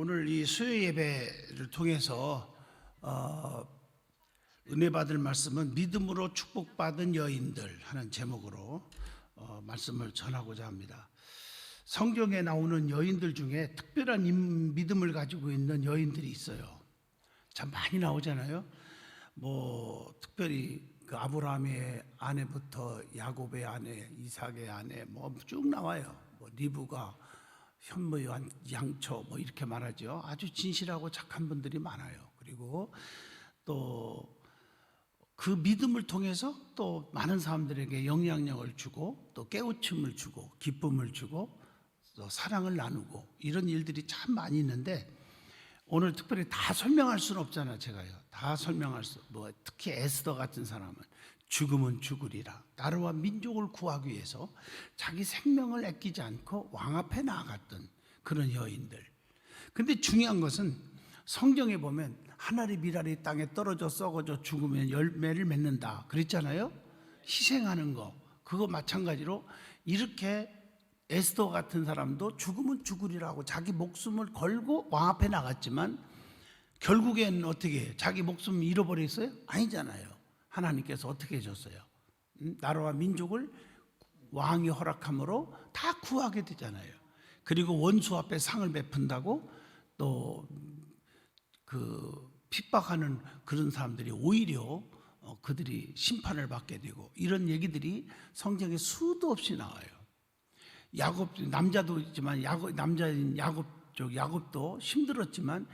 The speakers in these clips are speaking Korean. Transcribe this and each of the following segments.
오늘 이 수요 예배를 통해서 은혜 받을 말씀은 믿음으로 축복받은 여인들 하는 제목으로 말씀을 전하고자 합니다. 성경에 나오는 여인들 중에 특별한 믿음을 가지고 있는 여인들이 있어요. 참 많이 나오잖아요. 특별히 그 아브라함의 아내부터 야곱의 아내, 이삭의 아내 쭉 나와요. 리브가, 현모의 양처 이렇게 말하죠. 아주 진실하고 착한 분들이 많아요. 그리고 또 그 믿음을 통해서 또 많은 사람들에게 영향력을 주고 또 깨우침을 주고 기쁨을 주고 또 사랑을 나누고 이런 일들이 참 많이 있는데 오늘 특별히 다 설명할 수는 없잖아요. 제가요. 다 설명할 수 특히 에스더 같은 사람은 죽으면 죽으리라 나라와 민족을 구하기 위해서 자기 생명을 아끼지 않고 왕 앞에 나아갔던 그런 여인들. 근데 중요한 것은 성경에 보면 하늘의 미랄이 땅에 떨어져 썩어져 죽으면 열매를 맺는다 그랬잖아요. 희생하는 거 그거 마찬가지로 이렇게 에스더 같은 사람도 죽으면 죽으리라고 자기 목숨을 걸고 왕 앞에 나갔지만 결국엔 어떻게 자기 목숨 잃어버렸어요? 아니잖아요. 하나님께서 어떻게 해줬어요? 나라와 민족을 왕이 허락함으로 다 구하게 되잖아요. 그리고 원수 앞에 상을 베푼다고 또 핍박하는 그런 사람들이 오히려 그들이 심판을 받게 되고 이런 얘기들이 성경에 수도 없이 나와요. 야곱 남자도 있지만 남자인 야곱도 힘들었지만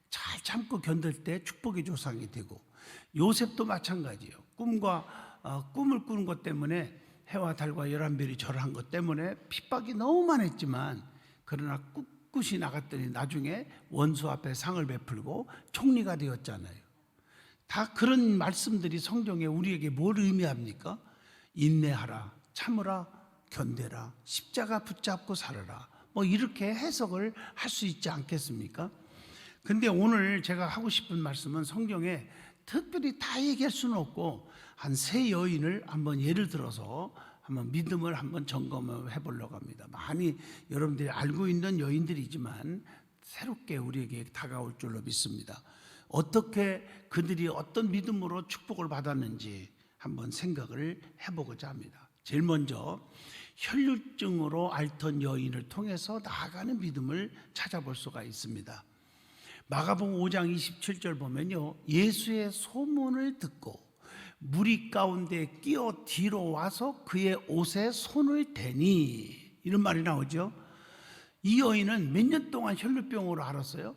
잘 참고 견딜 때 축복의 조상이 되고 요셉도 마찬가지예요. 꿈을 꾸는 것 때문에 해와 달과 11별이 절한 것 때문에 핍박이 너무 많았지만 그러나 꿋꿋이 나갔더니 나중에 원수 앞에 상을 베풀고 총리가 되었잖아요. 다 그런 말씀들이 성경에 우리에게 뭘 의미합니까? 인내하라, 참으라, 견뎌라, 십자가 붙잡고 살아라 이렇게 해석을 할 수 있지 않겠습니까? 근데 오늘 제가 하고 싶은 말씀은 성경에 특별히 다 얘기할 수는 없고 한 세 여인을 한번 예를 들어서 한번 믿음을 한번 점검을 해보려고 합니다. 많이 여러분들이 알고 있는 여인들이지만 새롭게 우리에게 다가올 줄로 믿습니다. 어떻게 그들이 어떤 믿음으로 축복을 받았는지 한번 생각을 해보고자 합니다. 제일 먼저 혈류증으로 앓던 여인을 통해서 나아가는 믿음을 찾아볼 수가 있습니다. 마가복음 5장 27절 보면요, 예수의 소문을 듣고 무리 가운데 끼어 뒤로 와서 그의 옷에 손을 대니 이런 말이 나오죠. 이 여인은 몇 년 동안 혈류병으로 앓았어요?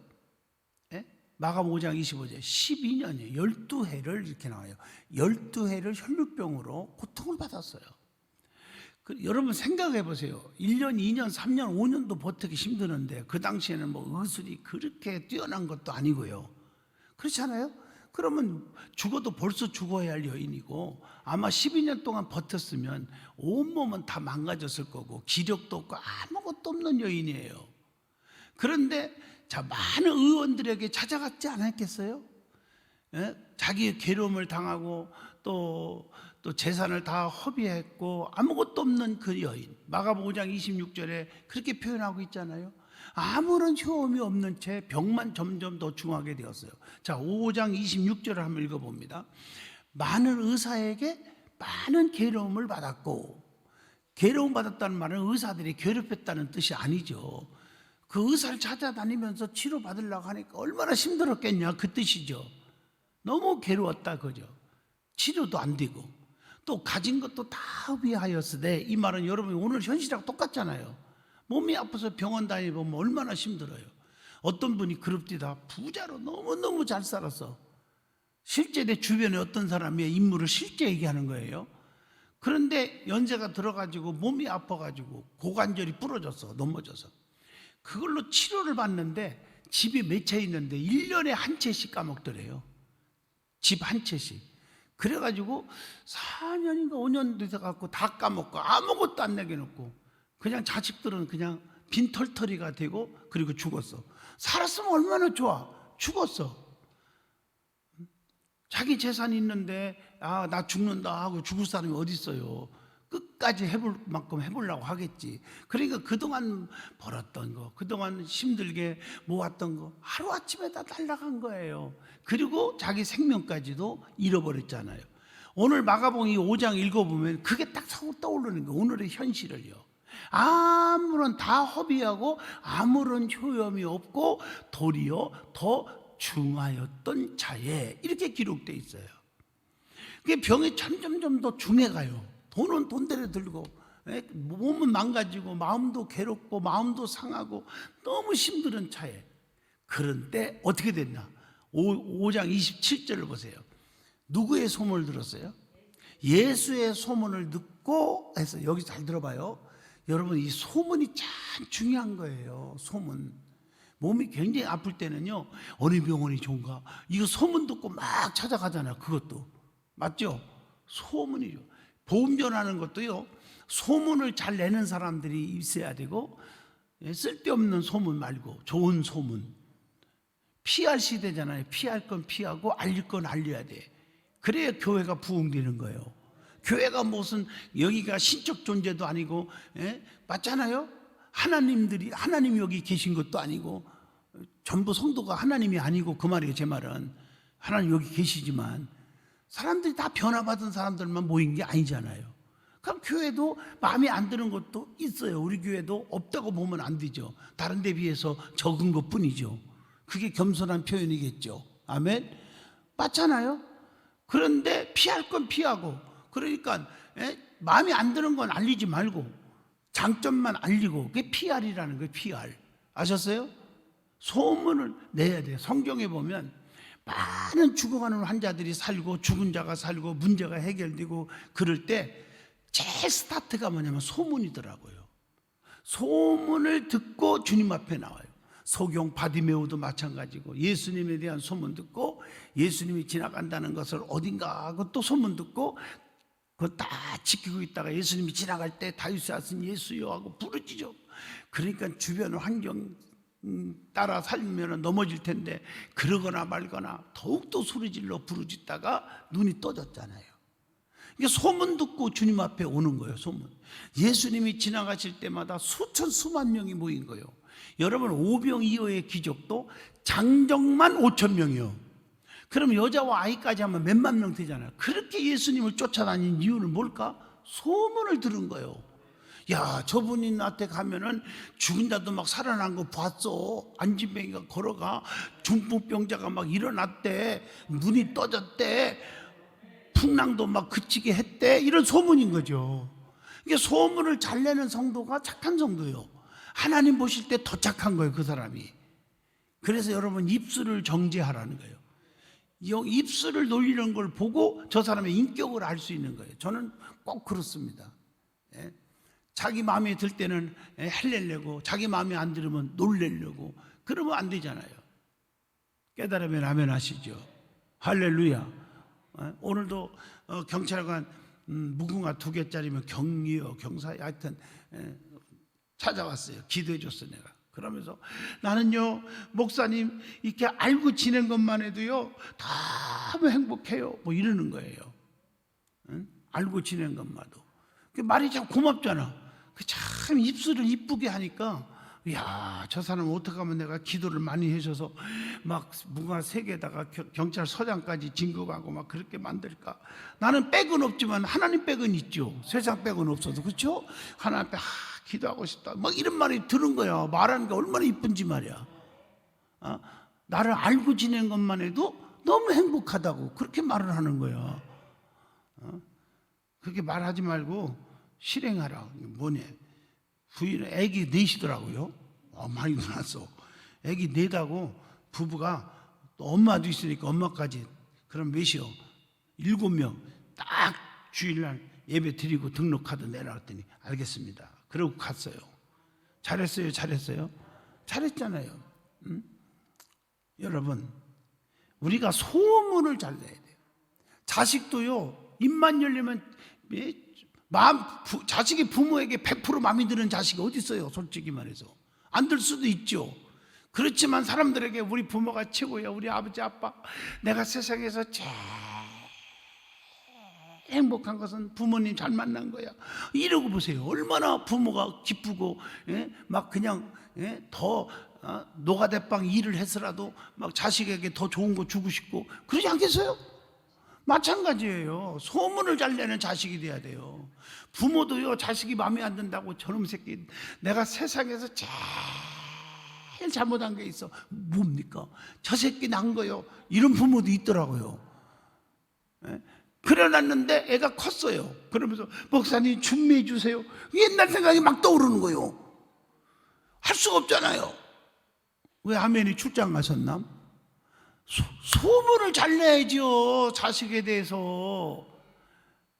마가복음 5장 25절 12년이에요. 12해를 이렇게 나와요. 12해를 혈류병으로 고통을 받았어요. 여러분 생각해 보세요. 1년, 2년, 3년, 5년도 버티기 힘드는데 그 당시에는 의술이 그렇게 뛰어난 것도 아니고요. 그렇지 않아요? 그러면 죽어도 벌써 죽어야 할 여인이고 아마 12년 동안 버텼으면 온몸은 다 망가졌을 거고 기력도 없고 아무것도 없는 여인이에요. 그런데 많은 의원들에게 찾아갔지 않았겠어요? 자기의 괴로움을 당하고 또 재산을 다 허비했고 아무것도 없는 그 여인, 마가복음 5장 26절에 그렇게 표현하고 있잖아요. 아무런 효험이 없는 채 병만 점점 더 중하게 되었어요. 5장 26절을 한번 읽어봅니다. 많은 의사에게 많은 괴로움을 받았고, 괴로움 받았다는 말은 의사들이 괴롭혔다는 뜻이 아니죠. 그 의사를 찾아다니면서 치료받으려고 하니까 얼마나 힘들었겠냐 그 뜻이죠. 너무 괴로웠다 그죠. 치료도 안 되고 또 가진 것도 다 허비하였으되, 이 말은 여러분이 오늘 현실하고 똑같잖아요. 몸이 아파서 병원 다니면 얼마나 힘들어요. 어떤 분이 그럽디다 부자로 너무너무 잘 살았어. 실제 내 주변에 어떤 사람의 인물을 실제 얘기하는 거예요. 그런데 연세가 들어가지고 몸이 아파가지고 고관절이 부러졌어. 넘어져서 그걸로 치료를 받는데 집이 몇 채 있는데 1년에 한 채씩 까먹더래요. 집 한 채씩. 그래가지고 4년인가 5년 돼서갖고 다 까먹고 아무것도 안 내게놓고 그냥 자식들은 그냥 빈털터리가 되고 그리고 죽었어. 살았으면 얼마나 좋아. 죽었어. 자기 재산이 있는데 나 죽는다 하고 죽을 사람이 어디 있어요. 끝까지 해볼 만큼 해보려고 하겠지. 그러니까 그동안 벌었던 거, 그동안 힘들게 모았던 거 하루아침에 다 날아간 거예요. 그리고 자기 생명까지도 잃어버렸잖아요. 오늘 마가복음 5장 읽어보면 그게 딱 떠오르는 거예요. 오늘의 현실을요. 아무런 다 허비하고 아무런 효험이 없고 도리어 더 중하였던 자에, 이렇게 기록되어 있어요. 그게 병이 점점점 더 중해가요. 돈은 돈대로 들고, 몸은 망가지고 마음도 괴롭고 마음도 상하고 너무 힘든 차에, 그런 때 어떻게 됐나? 5장 27절을 보세요. 누구의 소문을 들었어요? 예수의 소문을 듣고 해서, 여기 잘 들어봐요. 여러분, 이 소문이 참 중요한 거예요. 소문. 몸이 굉장히 아플 때는요, 어느 병원이 좋은가, 이거 소문 듣고 막 찾아가잖아요. 그것도 맞죠? 소문이죠. 보험 전하는 것도요, 소문을 잘 내는 사람들이 있어야 되고, 쓸데없는 소문 말고 좋은 소문. 피할 시대잖아요. 피할 건 피하고 알릴 건 알려야 돼. 그래야 교회가 부흥되는 거예요. 교회가 무슨 여기가 신적 존재도 아니고, 맞잖아요. 하나님이 여기 계신 것도 아니고, 전부 성도가 하나님이 아니고, 그 말이에요. 제 말은 하나님 여기 계시지만 사람들이 다 변화받은 사람들만 모인 게 아니잖아요. 그럼 교회도 마음에 안 드는 것도 있어요. 우리 교회도 없다고 보면 안 되죠. 다른 데 비해서 적은 것 뿐이죠. 그게 겸손한 표현이겠죠. 아멘. 맞잖아요. 그런데 피할 건 피하고, 그러니까 마음에 안 드는 건 알리지 말고 장점만 알리고, 그게 PR이라는 거예요. PR. 아셨어요? 소문을 내야 돼요. 성경에 보면 많은 죽어가는 환자들이 살고 죽은 자가 살고 문제가 해결되고 그럴 때 제일 스타트가 뭐냐면 소문이더라고요. 소문을 듣고 주님 앞에 나와요. 소경 바디메오도 마찬가지고, 예수님에 대한 소문 듣고 예수님이 지나간다는 것을 어딘가 하고 또 소문 듣고 그거 다 지키고 있다가 예수님이 지나갈 때 다윗의 아들 예수여 하고 부르짖어. 그러니까 주변 환경 따라 살면 넘어질 텐데, 그러거나 말거나 더욱더 소리질러 부르짖다가 눈이 떠졌잖아요. 이게 소문 듣고 주님 앞에 오는 거예요. 소문. 예수님이 지나가실 때마다 수천 수만 명이 모인 거예요. 여러분, 오병이어의 기적도 장정만 5천 명이요. 그럼 여자와 아이까지 하면 몇만 명 되잖아요. 그렇게 예수님을 쫓아다닌 이유는 뭘까? 소문을 들은 거예요. 야, 저분이 나한테 가면은 죽은 자도 막 살아난 거 봤어. 안진뱅이가 걸어가, 중풍병자가 막 일어났대, 눈이 떠졌대, 풍랑도 막 그치게 했대, 이런 소문인 거죠. 이게 소문을 잘 내는 성도가 착한 성도예요. 하나님 보실 때 더 착한 거예요, 그 사람이. 그래서 여러분, 입술을 정죄하라는 거예요. 입술을 놀리는 걸 보고 저 사람의 인격을 알 수 있는 거예요. 저는 꼭 그렇습니다. 자기 마음에 들 때는 헬렐려고, 자기 마음에 안 들으면 놀래려고, 그러면 안 되잖아요. 깨달으면 아멘 하시죠. 할렐루야. 오늘도 경찰관 무궁화 2개짜리면 경리요 경사요 하여튼 찾아왔어요. 기도해 줬어 내가. 그러면서 나는요 목사님 이렇게 알고 지낸 것만 해도요 너무 행복해요 뭐 이러는 거예요. 응? 알고 지낸 것만도. 그 말이 참 고맙잖아. 참 입술을 이쁘게 하니까, 야, 저 사람 어떻게 하면 내가 기도를 많이 해줘서 막 무궁화 3개에다가 경찰서장까지 진급하고 막 그렇게 만들까. 나는 백은 없지만 하나님 백은 있죠. 세상 백은 없어도. 그렇죠? 하나님 백 기도하고 싶다 막 이런 말이 들은 거야. 말하는 게 얼마나 이쁜지 말이야. 나를 알고 지낸 것만 해도 너무 행복하다고 그렇게 말을 하는 거야. 그렇게 말하지 말고 실행하라. 뭐냐, 부인은 애기 넷이더라고요. 많이 낳았어. 애기 넷하고 부부가 또 엄마도 있으니까 엄마까지. 그럼 몇이요? 7명 딱 주일날 예배 드리고 등록카드 내라 했더니 알겠습니다. 그러고 갔어요. 잘했어요? 잘했어요? 잘했잖아요. 응? 여러분, 우리가 소문을 잘 내야 돼요. 자식도요, 입만 열리면 자식이 부모에게 100% 마음에 드는 자식이 어디 있어요? 솔직히 말해서 안 들 수도 있죠. 그렇지만 사람들에게 우리 부모가 최고야. 우리 아버지 아빠 내가 세상에서 제일 행복한 것은 부모님 잘 만난 거야. 이러고 보세요. 얼마나 부모가 기쁘고, 막 그냥, 더 노가대빵 일을 해서라도 막 자식에게 더 좋은 거 주고 싶고 그러지 않겠어요? 마찬가지예요. 소문을 잘 내는 자식이 돼야 돼요. 부모도요, 자식이 마음에 안 든다고 저놈 새끼, 내가 세상에서 제일 잘못한 게 있어. 뭡니까? 저 새끼 난 거요. 이런 부모도 있더라고요. 그래놨는데 애가 컸어요. 그러면서 목사님 준비해 주세요. 옛날 생각이 막 떠오르는 거예요. 할 수가 없잖아요. 왜 아멘이 출장 가셨나? 소문을 잘 내야죠. 자식에 대해서.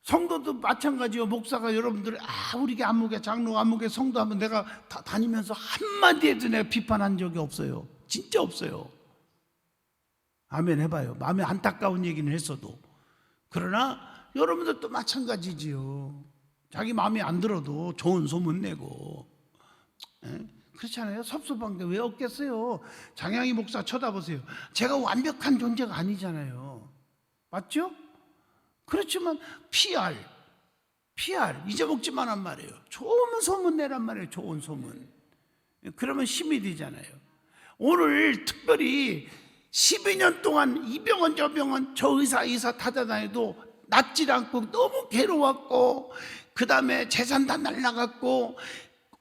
성도도 마찬가지요. 목사가 여러분들 우리 안목에 장로 안목에 성도하면 내가 다니면서 한마디 해도 내가 비판한 적이 없어요. 진짜 없어요. 아멘 해봐요. 마음에 안타까운 얘기는 했어도. 그러나 여러분들도 마찬가지지요. 자기 마음에 안 들어도 좋은 소문 내고. 그렇잖아요. 섭섭한 게 왜 없겠어요. 장양희 목사 쳐다보세요. 제가 완벽한 존재가 아니잖아요. 맞죠? 그렇지만 PR 잊어먹지만 말이에요. 좋은 소문 내란 말이에요. 좋은 소문. 그러면 힘이 되잖아요. 오늘 특별히 12년 동안 이 병원 저 병원 저 의사 찾아다녀도 낫질 않고 너무 괴로웠고, 그 다음에 재산 다 날라갔고,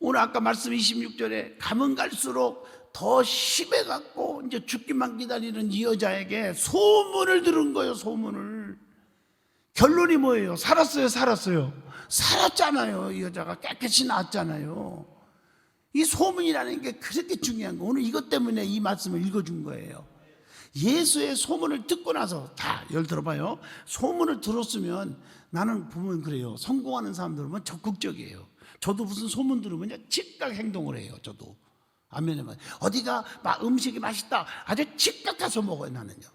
오늘 아까 말씀 26절에 가면 갈수록 더 심해갖고 이제 죽기만 기다리는 이 여자에게 소문을 들은 거예요. 소문을. 결론이 뭐예요? 살았어요? 살았잖아요. 이 여자가 깨끗이 나았잖아요. 이 소문이라는 게 그렇게 중요한 거. 오늘 이것 때문에 이 말씀을 읽어준 거예요. 예수의 소문을 듣고 나서 다 열 들어봐요. 소문을 들었으면, 나는 보면 그래요. 성공하는 사람들은 적극적이에요. 저도 무슨 소문 들으면 즉각 행동을 해요. 저도. 아멘. 어디가 음식이 맛있다. 아주 즉각 가서 먹어요. 나는요.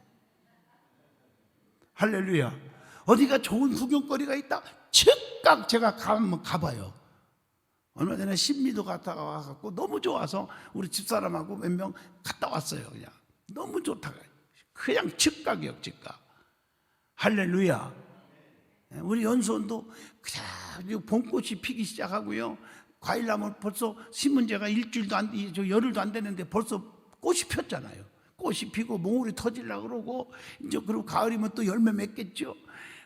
할렐루야. 어디가 좋은 구경거리가 있다. 즉각 제가 가봐요. 얼마 전에 신미도 갔다가 와갖고 너무 좋아서 우리 집사람하고 몇 명 갔다 왔어요. 그냥 너무 좋다가 그냥 즉각이요. 즉각. 할렐루야. 우리 연수원도 그냥 봄꽃이 피기 시작하고요. 과일나무 벌써 심은 지가 일주일도 열흘도 안 됐는데 벌써 꽃이 폈잖아요. 꽃이 피고 몽울이 터지려고 그러고, 이제 그리고 가을이면 또 열매 맺겠죠.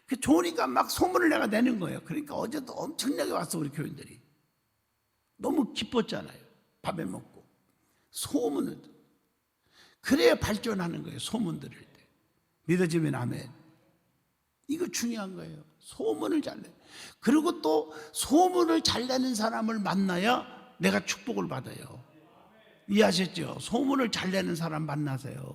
그 좋으니까 막 소문을 내가 내는 거예요. 그러니까 어제도 엄청나게 왔어. 우리 교인들이 너무 기뻤잖아요. 밥에 먹고. 소문을 그래야 발전하는 거예요. 소문 들을 때. 믿어지면 아멘. 이거 중요한 거예요. 소문을 잘 내. 그리고 또 소문을 잘 내는 사람을 만나야 내가 축복을 받아요. 이해하셨죠? 소문을 잘 내는 사람 만나세요.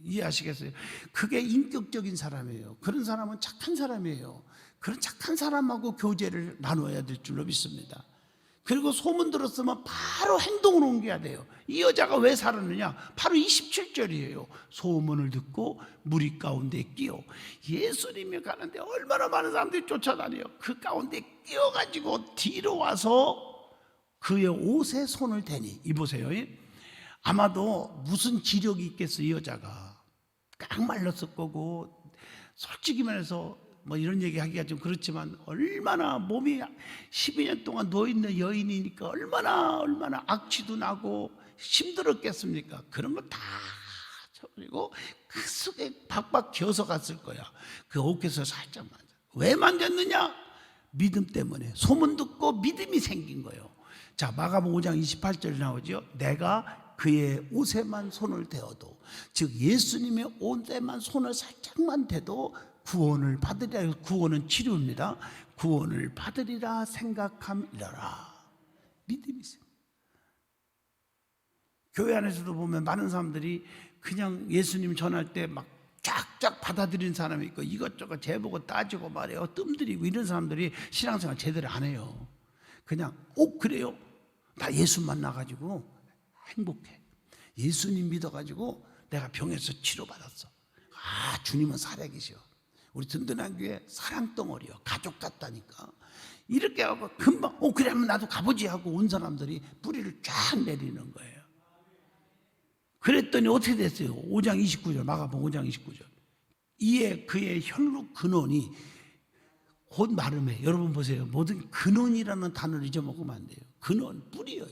이해하시겠어요? 그게 인격적인 사람이에요. 그런 사람은 착한 사람이에요. 그런 착한 사람하고 교제를 나눠야 될 줄로 믿습니다. 그리고 소문 들었으면 바로 행동으로 옮겨야 돼요. 이 여자가 왜 살았느냐? 바로 27절이에요. 소문을 듣고 무리 가운데 끼어 예수님이 가는데 얼마나 많은 사람들이 쫓아다녀요. 그 가운데 끼어가지고 뒤로 와서 그의 옷에 손을 대니. 이보세요. 아마도 무슨 지력이 있겠어요. 이 여자가 깡 말랐을 거고, 솔직히 말해서 뭐 이런 얘기 하기가 좀 그렇지만 얼마나 몸이 12년 동안 누워있는 여인이니까 얼마나 악취도 나고 힘들었겠습니까? 그런 거 다 그리고 그 속에 박박 기어서 갔을 거야. 그 옷에서 살짝 만져. 왜 만졌느냐? 믿음 때문에. 소문 듣고 믿음이 생긴 거예요. 자, 마가복음 5장 28절에 나오죠. 내가 그의 옷에만 손을 대어도, 즉 예수님의 옷에만 손을 살짝만 대도 구원을 받으리라. 구원은 치료입니다. 구원을 받으리라 생각함이라. 믿음이 있어요. 교회 안에서도 보면 많은 사람들이 그냥 예수님 전할 때 막 쫙쫙 받아들이는 사람이 있고, 이것저것 재보고 따지고 말해요. 뜸들이고 이런 사람들이 신앙생활 제대로 안 해요. 그냥 그래요? 나 예수 만나가지고 행복해. 예수님 믿어가지고 내가 병에서 치료받았어. 주님은 살아계셔. 우리 든든한 교회 사랑덩어리요. 가족 같다니까. 이렇게 하고 금방 그러면 나도 가보지 하고 온 사람들이 뿌리를 쫙 내리는 거예요. 그랬더니 어떻게 됐어요? 5장 29절, 마가복음 5장 29절. 이에 그의 혈육 근원이 곧 마름에. 여러분 보세요. 모든 근원이라는 단어를 잊어먹으면 안 돼요. 근원, 뿌리예요.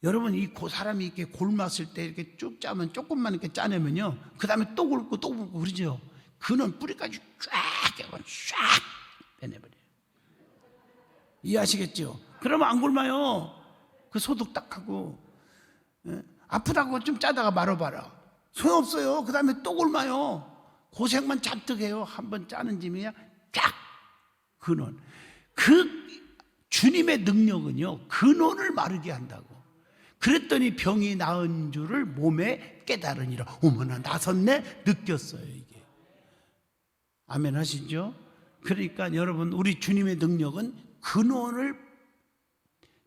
여러분 그 사람이 이렇게 골랐을 때 이렇게 쭉 짜면 조금만 이렇게 짜내면요, 그 다음에 또 굵고 또 굵고 그러죠. 근원 뿌리까지 쫙 깨고 쫙 빼내버려요. 이해하시겠죠? 그러면 안 굶어요. 그 소독 딱 하고. 아프다고 좀 짜다가 말아봐라. 소용없어요. 그 다음에 또 굶어요. 고생만 잔뜩 해요. 한번 짜는 짐이 그냥 쫙. 근원. 그 주님의 능력은요, 근원을 마르게 한다고. 그랬더니 병이 나은 줄을 몸에 깨달으니라. 어머나, 나섰네? 느꼈어요, 이게. 아멘 하시죠? 그러니까 여러분, 우리 주님의 능력은 근원을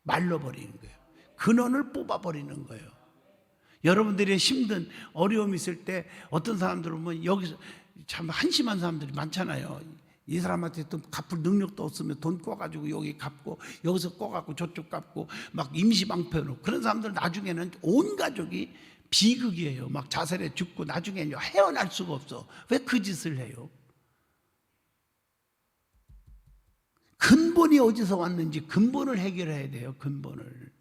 말려버리는 거예요. 근원을 뽑아버리는 거예요. 여러분들이 힘든 어려움이 있을 때 어떤 사람들은 뭐 여기서 참 한심한 사람들이 많잖아요. 이 사람한테 또 갚을 능력도 없으면 돈 꿔가지고 여기 갚고 여기서 꿔갖고 저쪽 갚고 막 임시방편으로, 그런 사람들 나중에는 온 가족이 비극이에요. 막 자살해 죽고 나중에 헤어날 수가 없어. 왜 그 짓을 해요? 근본이 어디서 왔는지 근본을 해결해야 돼요. 근본을.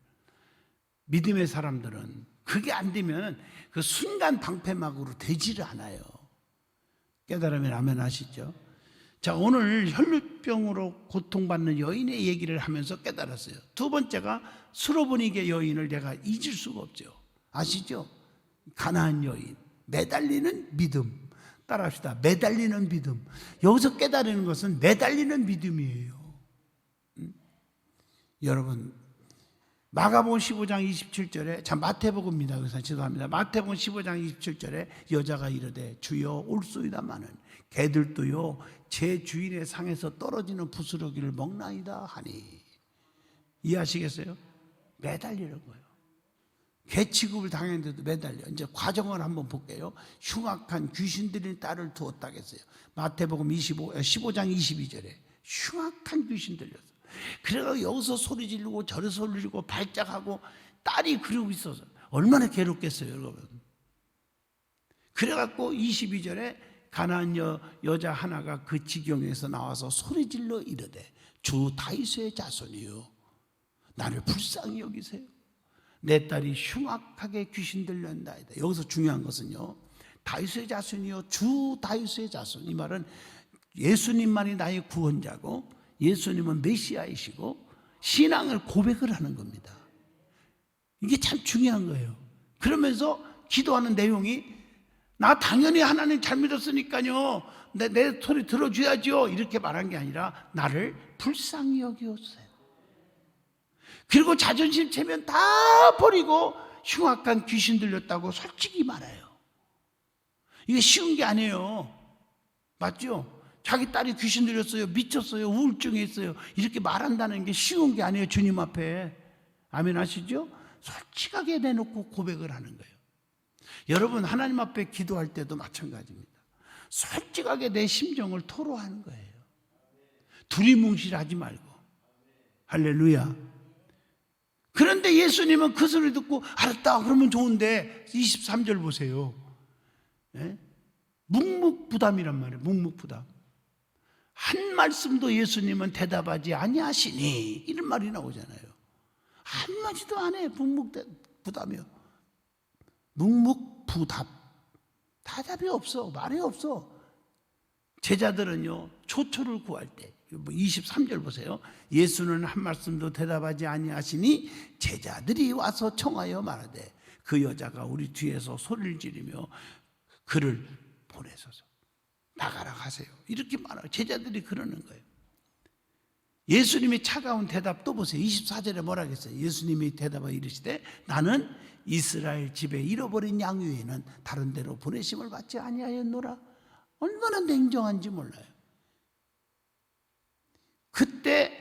믿음의 사람들은 그게 안 되면 그 순간 방패막으로 되지를 않아요. 깨달으면 아멘 하시죠? 자, 오늘 혈루병으로 고통받는 여인의 얘기를 하면서 깨달았어요. 두 번째가 수로보니게 여인을 내가 잊을 수가 없죠. 아시죠? 가나안 여인, 매달리는 믿음. 따라합시다. 매달리는 믿음. 여기서 깨달는 것은 매달리는 믿음이에요. 여러분, 마가복음 15장 27절에, 참 마태복음입니다. 그래서 죄송합니다. 마태복음 15장 27절에 여자가 이르되 주여 올소이다마는 개들도요 제 주인의 상에서 떨어지는 부스러기를 먹나이다 하니. 이해하시겠어요? 매달리는 거예요. 개 취급을 당했는데도 매달려. 이제 과정을 한번 볼게요. 흉악한 귀신들이 딸을 두었다겠어요. 마태복음 15장 22절에 흉악한 귀신 들렸어. 그래서 여기서 소리 지르고 저리서 소리 지르고 발작하고 딸이 그러고 있어서 얼마나 괴롭겠어요, 여러분. 그래갖고 22절에 가나안 여자 하나가 그 지경에서 나와서 소리 질러 이르되 주 다윗의 자손이요 나를 불쌍히 여기세요. 내 딸이 흉악하게 귀신 들렸나이다. 여기서 중요한 것은요, 다윗의 자손이요 주 다윗의 자손. 이 말은 예수님만이 나의 구원자고 예수님은 메시아이시고 신앙을 고백을 하는 겁니다. 이게 참 중요한 거예요. 그러면서 기도하는 내용이 나 당연히 하나님 잘 믿었으니까요 내 소리 들어줘야죠 이렇게 말한 게 아니라 나를 불쌍히 여기었어요. 그리고 자존심 체면 다 버리고 흉악한 귀신 들렸다고 솔직히 말해요. 이게 쉬운 게 아니에요. 맞죠? 자기 딸이 귀신 들렸어요, 미쳤어요, 우울증에 있어요, 이렇게 말한다는 게 쉬운 게 아니에요. 주님 앞에. 아멘 하시죠? 솔직하게 내놓고 고백을 하는 거예요. 여러분, 하나님 앞에 기도할 때도 마찬가지입니다. 솔직하게 내 심정을 토로하는 거예요. 두리뭉실하지 말고. 할렐루야. 그런데 예수님은 그 소리 듣고 알았다 그러면 좋은데 23절 보세요. 예? 묵묵부담이란 말이에요. 묵묵부담. 한 말씀도 예수님은 대답하지 아니하시니 이런 말이 나오잖아요. 한마디도 안 해. 묵묵부담이요. 묵묵부답. 대답이 없어. 말이 없어. 제자들은요 초초를 구할 때 23절 보세요. 예수는 한 말씀도 대답하지 아니하시니 제자들이 와서 청하여 말하되 그 여자가 우리 뒤에서 소리를 지르며 그를 보내소서. 나가라 가세요. 이렇게 말하고 제자들이 그러는 거예요. 예수님이 차가운 대답 또 보세요. 24절에 뭐라 했어요? 예수님이 대답하여 이르시되 나는 이스라엘 집에 잃어버린 양 외에는 다른 데로 보내심을 받지 아니하였노라. 얼마나 냉정한지 몰라요. 그때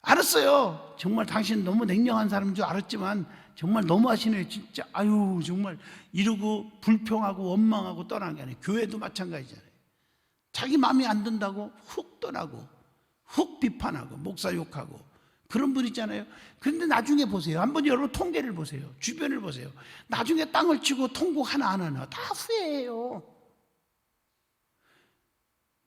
알았어요. 정말 당신 너무 냉정한 사람인 줄 알았지만 정말 너무하시네요. 진짜 아유 정말 이러고 불평하고 원망하고 떠난 게 아니에요. 교회도 마찬가지잖아요. 자기 마음에 안 든다고 훅 떠나고 훅 비판하고 목사 욕하고 그런 분 있잖아요. 그런데 나중에 보세요. 한번 여러분 통계를 보세요. 주변을 보세요. 나중에 땅을 치고 통곡 하나 안 하나 다 후회해요.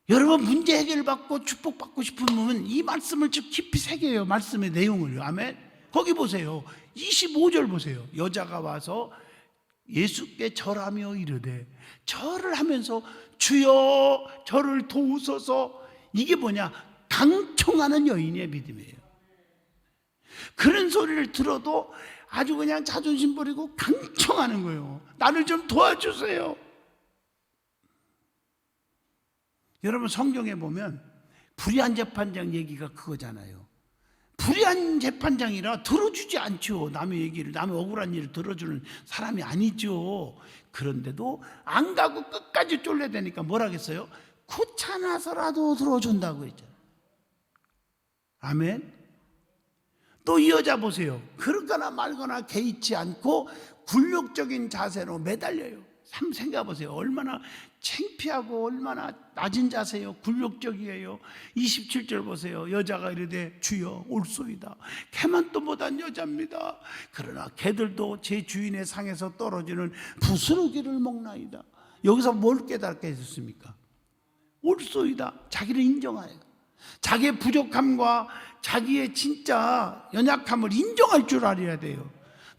여러분 문제 해결받고 축복받고 싶으면 이 말씀을 좀 깊이 새겨요. 말씀의 내용을요. 아멘. 거기 보세요. 25절 보세요. 여자가 와서 예수께 절하며 이르되, 절을 하면서 주여 저를 도우소서. 이게 뭐냐? 강청하는 여인의 믿음이에요. 그런 소리를 들어도 아주 그냥 자존심 버리고 강청하는 거예요. 나를 좀 도와주세요. 여러분 성경에 보면 불의한 재판장 얘기가 그거잖아요. 불의한 재판장이라 들어주지 않죠. 남의 얘기를, 남의 억울한 일을 들어주는 사람이 아니죠. 그런데도 안 가고 끝까지 쫄래대니까 뭐라겠어요? 귀찮아서라도 들어준다고 했잖아요. 아멘. 또 이 여자 보세요. 그러거나 말거나 개의치 않고 굴욕적인 자세로 매달려요. 생각해 보세요. 얼마나 창피하고 얼마나 낮은 자세요. 굴욕적이에요. 27절 보세요. 여자가 이르되 주여 올소이다. 개만도 못한 여자입니다. 그러나 개들도 제 주인의 상에서 떨어지는 부스러기를 먹나이다. 여기서 뭘 깨닫게 해줬습니까? 올소이다. 자기를 인정해요. 자기의 부족함과 자기의 진짜 연약함을 인정할 줄 알아야 돼요.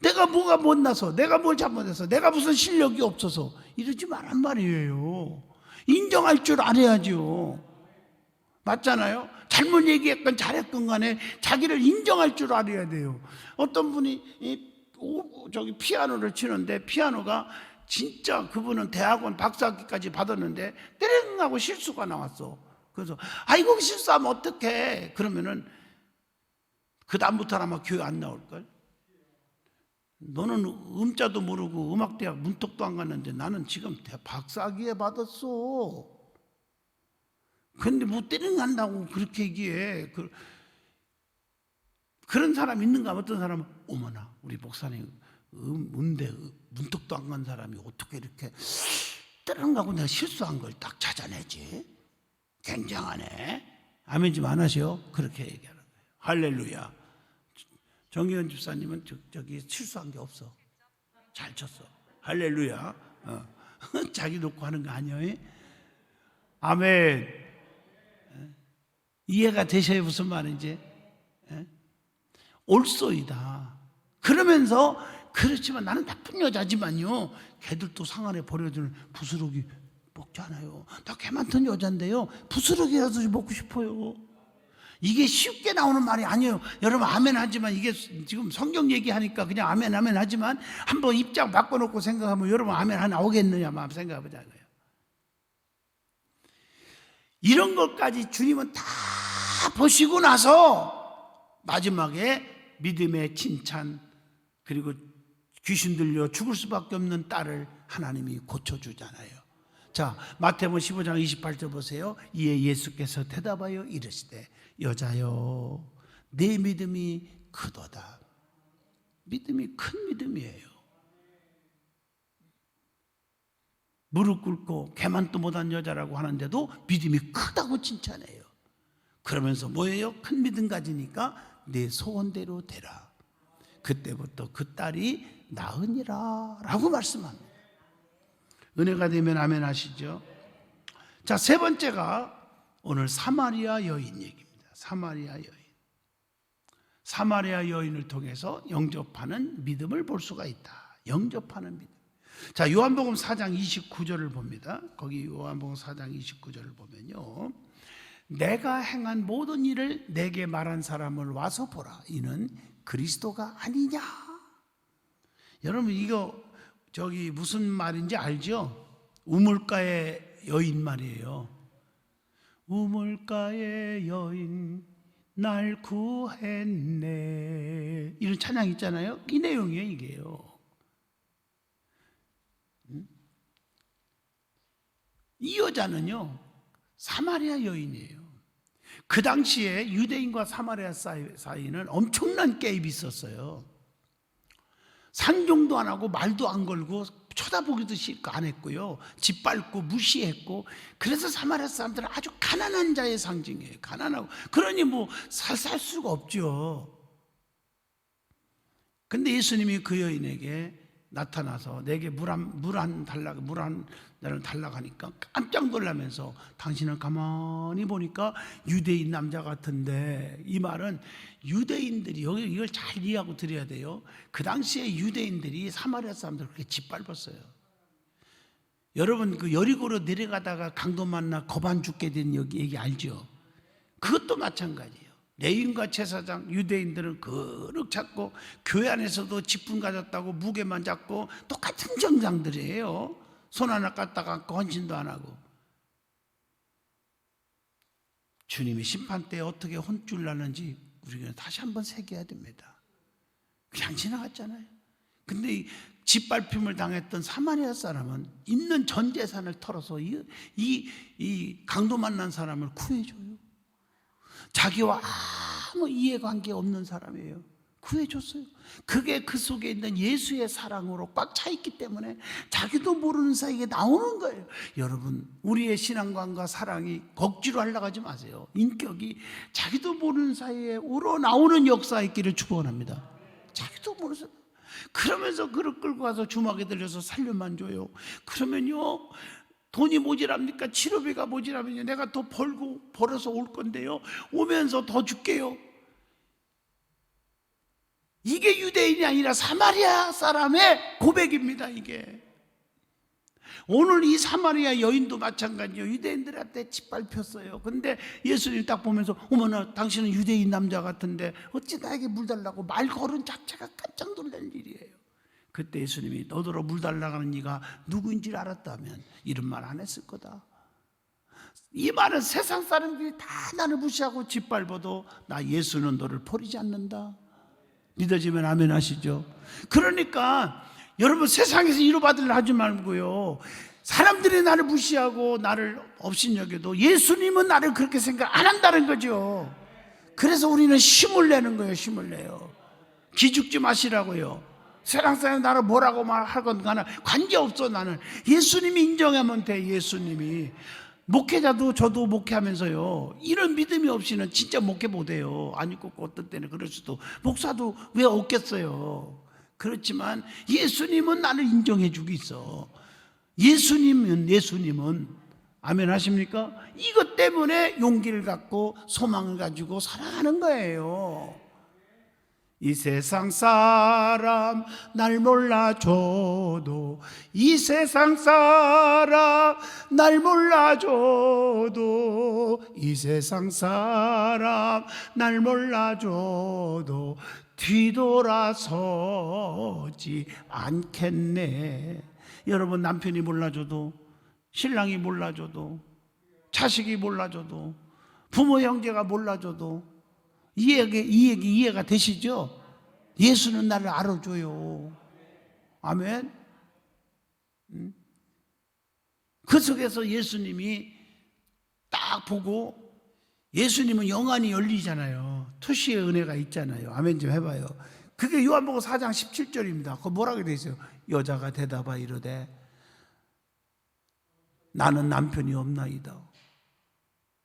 내가 뭐가 못나서, 내가 뭘 잘못해서, 내가 무슨 실력이 없어서 이러지 말란 말이에요. 인정할 줄 알아야죠. 맞잖아요. 잘못 얘기했건 잘했건 간에 자기를 인정할 줄 알아야 돼요. 어떤 분이 피아노를 치는데, 피아노가 진짜 그분은 대학원 박사학위까지 받았는데 떼랭 하고 실수가 나왔어. 그래서 아이고 실수하면 어떡해. 그러면은 그 다음부터는 아마 교회 안 나올걸. 너는 음자도 모르고 음악대학 문턱도 안 갔는데 나는 지금 박사학위에 받았어. 근데 뭐 떼랭 한다고 그렇게 얘기해. 그런 사람 있는가? 어떤 사람은 어머나 우리 목사님 음대 문턱도 안 간 사람이 어떻게 이렇게 떼랭 가고 내가 실수한 걸 딱 찾아내지? 굉장하네. 아멘 좀 안 하시오? 그렇게 얘기하는 거예요. 할렐루야. 정기현 집사님은 저기 실수한 게 없어. 잘 쳤어. 할렐루야. 자기 놓고 하는 거 아니에요? 아멘. 이해가 되셔요? 무슨 말인지? 올소이다. 그러면서 그렇지만 나는 나쁜 여자지만요, 걔들도 상 안에 버려주는 부스러기 먹잖아요. 나 개 많던 여잔데요, 부스러기라도 먹고 싶어요. 이게 쉽게 나오는 말이 아니에요. 여러분 아멘 하지만, 이게 지금 성경 얘기하니까 그냥 아멘 아멘 하지만 한번 입장 바꿔놓고 생각하면 여러분 아멘 하나 나오겠느냐 마음 생각해보자고요. 이런 것까지 주님은 다 보시고 나서 마지막에 믿음의 칭찬, 그리고 귀신 들려 죽을 수밖에 없는 딸을 하나님이 고쳐주잖아요. 자, 마태복음 15장 28절 보세요. 이에 예수께서 대답하여 이르시되 여자여 내 믿음이 크도다. 믿음이 큰 믿음이에요. 무릎 꿇고 개만도 못한 여자라고 하는데도 믿음이 크다고 칭찬해요. 그러면서 뭐예요? 큰 믿음 가지니까 내 소원대로 되라. 그때부터 그 딸이 나으니라 라고 말씀합니다. 은혜가 되면 아멘 하시죠. 자, 세 번째가 오늘 사마리아 여인 얘기입니다. 사마리아 여인. 사마리아 여인을 통해서 영접하는 믿음을 볼 수가 있다. 영접하는 믿음. 자, 요한복음 4장 29절을 봅니다. 거기 요한복음 4장 29절을 보면요, 내가 행한 모든 일을 내게 말한 사람을 와서 보라. 이는 그리스도가 아니냐. 여러분 이거 저기 무슨 말인지 알죠? 우물가의 여인 말이에요. 우물가의 여인 날 구했네. 이런 찬양 있잖아요. 이 내용이에요, 이게요. 이 여자는요, 사마리아 여인이에요. 그 당시에 유대인과 사마리아 사이는 엄청난 갭이 있었어요. 상종도 안 하고 말도 안 걸고 쳐다보기도 싫고 안 했고요, 짓밟고 무시했고, 그래서 사마리아 사람들은 아주 가난한 자의 상징이에요. 가난하고, 그러니 뭐 살 수가 없죠. 근데 예수님이 그 여인에게 나타나서 내게 물 한 잔을 달라고 하니까 깜짝 놀라면서 당신은 가만히 보니까 유대인 남자 같은데, 이 말은 유대인들이, 여기 이걸 잘 이해하고 드려야 돼요. 그 당시에 유대인들이 사마리아 사람들을 그렇게 짓밟았어요. 여러분 그 여리고로 내려가다가 강도 만나 거반 죽게 된 얘기 알죠? 그것도 마찬가지예요. 레위인과 제사장, 유대인들은 그릇 찾고 교회 안에서도 직분 가졌다고 무게만 잡고 똑같은 정장들이에요. 손 하나 까딱 안고 헌신도 안 하고. 주님이 심판 때 어떻게 혼쭐 나는지 우리가 다시 한번 새겨야 됩니다. 그냥 지나갔잖아요. 근데 이 짓밟힘을 당했던 사마리아 사람은 있는 전 재산을 털어서 이 강도 만난 사람을 구해줘요. 자기와 아무 이해관계 없는 사람이에요. 구해줬어요. 그게 그 속에 있는 예수의 사랑으로 꽉 차 있기 때문에 자기도 모르는 사이에 나오는 거예요. 여러분, 우리의 신앙관과 사랑이 억지로 하려고 하지 마세요. 인격이 자기도 모르는 사이에 우러나오는 역사 있기를 축원합니다. 자기도 모르는 사이. 그러면서 그를 끌고 가서 주막에 들려서 살려만 줘요. 그러면요, 돈이 모자랍니까? 치료비가 모자라면요, 내가 더 벌어서 올 건데요, 오면서 더 줄게요. 이게 유대인이 아니라 사마리아 사람의 고백입니다. 이게 오늘 이 사마리아 여인도 마찬가지예요. 유대인들한테 짓밟혔어요. 근데 예수님 딱 보면서, 어머나 당신은 유대인 남자 같은데 어찌 나에게 물 달라고, 말 걸음 자체가 깜짝 놀랄 일이에요. 그때 예수님이 너더러 물 달라고 하는 네가 누구인지 알았다면 이런 말 안 했을 거다. 이 말은 세상 사람들이 다 나를 무시하고 짓밟아도 나 예수는 너를 버리지 않는다. 믿어지면 아멘 하시죠. 그러니까 여러분, 세상에서 위로받으려 하지 말고요, 사람들이 나를 무시하고 나를 업신여겨도 예수님은 나를 그렇게 생각 안 한다는 거죠. 그래서 우리는 힘을 내는 거예요. 힘을 내요. 기죽지 마시라고요. 세상 사람이 나를 뭐라고 말하건 간에 관계없어. 나는 예수님이 인정하면 돼. 예수님이. 목회자도 저도 목회하면서요, 이런 믿음이 없이는 진짜 목회 못해요. 아니, 꼭 어떤 때는 그럴 수도, 목사도 왜 없겠어요. 그렇지만 예수님은 나를 인정해 주고 있어. 예수님은 아멘 하십니까? 이것 때문에 용기를 갖고 소망을 가지고 살아가는 거예요. 이 세상 사람 날 몰라줘도, 이 세상 사람 날 몰라줘도, 이 세상 사람 날 몰라줘도 뒤돌아서지 않겠네. 여러분, 남편이 몰라줘도, 신랑이 몰라줘도, 자식이 몰라줘도, 부모 형제가 몰라줘도 이해가 되시죠? 예수는 나를 알아줘요. 아멘. 그 속에서 예수님이 딱 보고, 예수님은 영안이 열리잖아요. 투시의 은혜가 있잖아요. 아멘 좀 해봐요. 그게 요한복음 4장 17절입니다. 그거 뭐라고 되어 있어요? 여자가 대답하 이르되 나는 남편이 없나이다.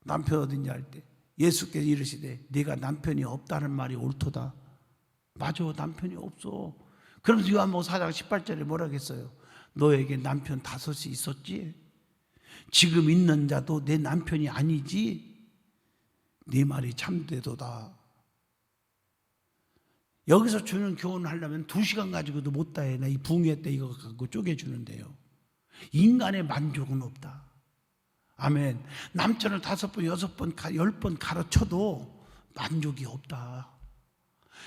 남편 어딨냐 할 때 예수께서 이르시되 네가 남편이 없다는 말이 옳도다. 맞아, 남편이 없어. 그러면서 요한복음 4장 18절에 뭐라고 했어요? 너에게 남편 5이 있었지? 지금 있는 자도 내 남편이 아니지? 네 말이 참되도다. 여기서 주는 교훈을 하려면 2시간 가지고도 못 다 해. 나 이 붕괴 때 이거 갖고 쪼개주는데요. 인간의 만족은 없다. 아멘. 남편을 5번, 6번, 10번 가르쳐도 만족이 없다.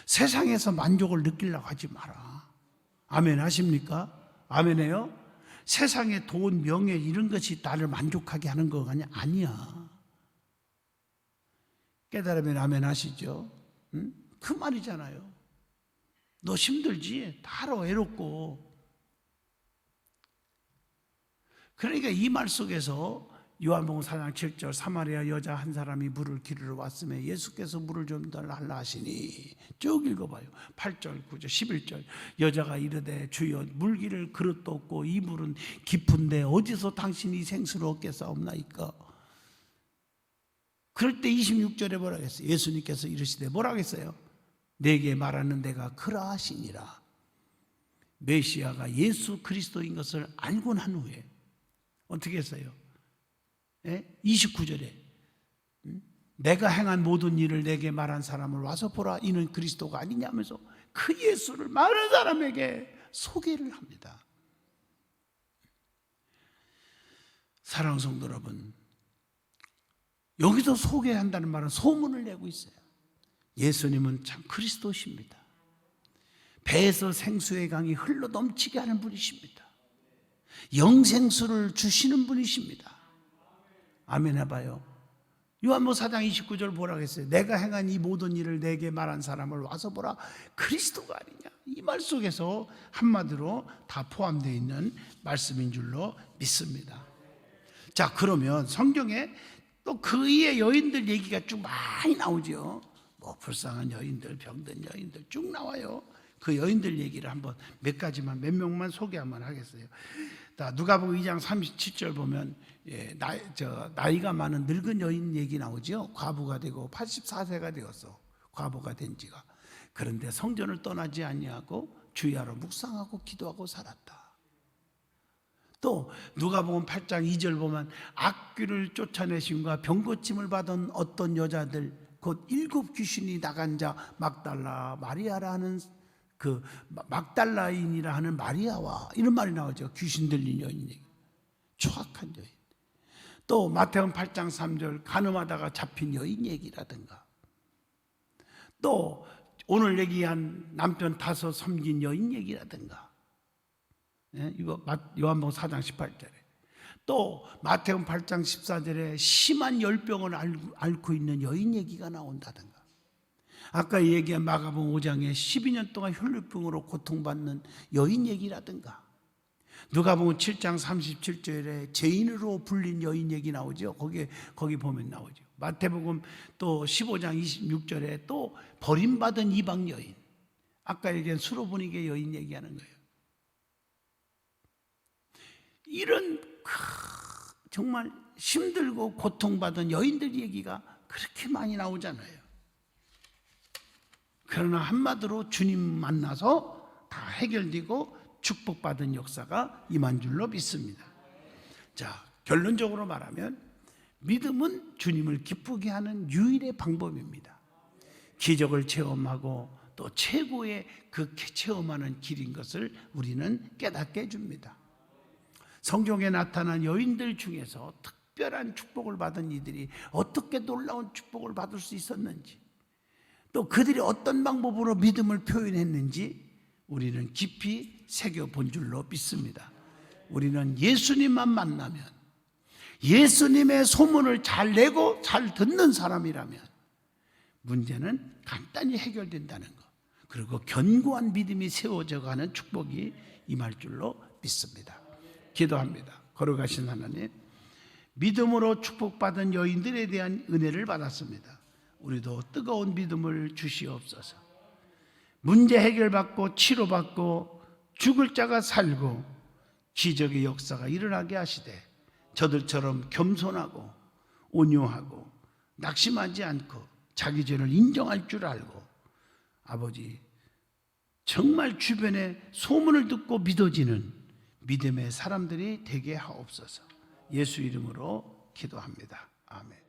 세상에서 만족을 느끼려고 하지 마라. 아멘 하십니까? 아멘해요? 세상의 돈, 명예 이런 것이 나를 만족하게 하는 거 아니야. 깨달으면 아멘 하시죠? 응? 그 말이잖아요. 너 힘들지? 다 알아, 외롭고. 그러니까 이 말 속에서 요한복음 4장 7절, 사마리아 여자 한 사람이 물을 기르러 왔으며 예수께서 물을 좀 달라 하시니, 쭉 읽어봐요. 8절, 9절, 11절. 여자가 이르되 주여 물기를 그릇도 없고 이 물은 깊은데 어디서 당신이 생수를 얻겠사옵나이까? 그럴 때 26절에 뭐라고 했어요? 예수님께서 이르시되 뭐라고 했어요? 내게 말하는 내가 그러하시니라. 메시아가 예수 그리스도인 것을 알고 난 후에 어떻게 했어요? 29절에 내가 행한 모든 일을 내게 말한 사람을 와서 보라, 이는 그리스도가 아니냐면서 그 예수를 많은 사람에게 소개를 합니다. 사랑하는 성도 여러분, 여기서 소개한다는 말은 소문을 내고 있어요. 예수님은 참 그리스도십니다. 배에서 생수의 강이 흘러 넘치게 하는 분이십니다. 영생수를 주시는 분이십니다. 아멘 해봐요. 요한복음 4장 29절 보라고 했어요. 내가 행한 이 모든 일을 내게 말한 사람을 와서 보라, 그리스도가 아니냐. 이 말 속에서 한마디로 다 포함되어 있는 말씀인 줄로 믿습니다. 자, 그러면 성경에 또 그의 여인들 얘기가 쭉 많이 나오죠. 뭐 불쌍한 여인들, 병든 여인들 쭉 나와요. 그 여인들 얘기를 한번 몇 명만 소개 한번 하겠어요. 누가복음 2장 37절 보면 나이가 많은 늙은 여인 얘기 나오죠. 과부가 되고 84세가 되었어. 과부가 된 지가. 그런데 성전을 떠나지 아니하고 주야로 묵상하고 기도하고 살았다. 또 누가복음 8장 2절 보면 악귀를 쫓아내심과 병고침을 받은 어떤 여자들, 곧 7 귀신이 나간 자 막달라 마리아라는 그 막달라인이라 하는 마리아와 이런 말이 나오죠. 귀신 들린 여인 얘기. 추악한 여인. 또 마태복음 8장 3절 간음하다가 잡힌 여인 얘기라든가, 또 오늘 얘기한 남편 다섯 섬긴 여인 얘기라든가, 이거 요한복음 4장 18절에, 또 마태복음 8장 14절에 심한 열병을 앓고 있는 여인 얘기가 나온다든가, 아까 얘기한 마가복음 5장에 12년 동안 혈루병으로 고통받는 여인 얘기라든가, 누가복음 7장 37절에 죄인으로 불린 여인 얘기 나오죠. 거기 보면 나오죠. 마태복음 또 15장 26절에 또 버림받은 이방 여인, 아까 얘기한 수로보니게 여인 얘기하는 거예요. 이런 정말 힘들고 고통받은 여인들 얘기가 그렇게 많이 나오잖아요. 그러나 한마디로 주님 만나서 다 해결되고 축복받은 역사가 임한 줄로 믿습니다. 자, 결론적으로 말하면 믿음은 주님을 기쁘게 하는 유일의 방법입니다. 기적을 체험하고 또 최고의 그 체험하는 길인 것을 우리는 깨닫게 해줍니다. 성경에 나타난 여인들 중에서 특별한 축복을 받은 이들이 어떻게 놀라운 축복을 받을 수 있었는지, 또 그들이 어떤 방법으로 믿음을 표현했는지 우리는 깊이 새겨본 줄로 믿습니다. 우리는 예수님만 만나면, 예수님의 소문을 잘 내고 잘 듣는 사람이라면 문제는 간단히 해결된다는 것, 그리고 견고한 믿음이 세워져 가는 축복이 임할 줄로 믿습니다. 기도합니다. 걸어가신 하나님, 믿음으로 축복받은 여인들에 대한 은혜를 받았습니다. 우리도 뜨거운 믿음을 주시옵소서. 문제 해결받고 치료받고 죽을 자가 살고 기적의 역사가 일어나게 하시되, 저들처럼 겸손하고 온유하고 낙심하지 않고 자기 죄를 인정할 줄 알고, 아버지 정말 주변에 소문을 듣고 믿어지는 믿음의 사람들이 되게 하옵소서. 예수 이름으로 기도합니다. 아멘.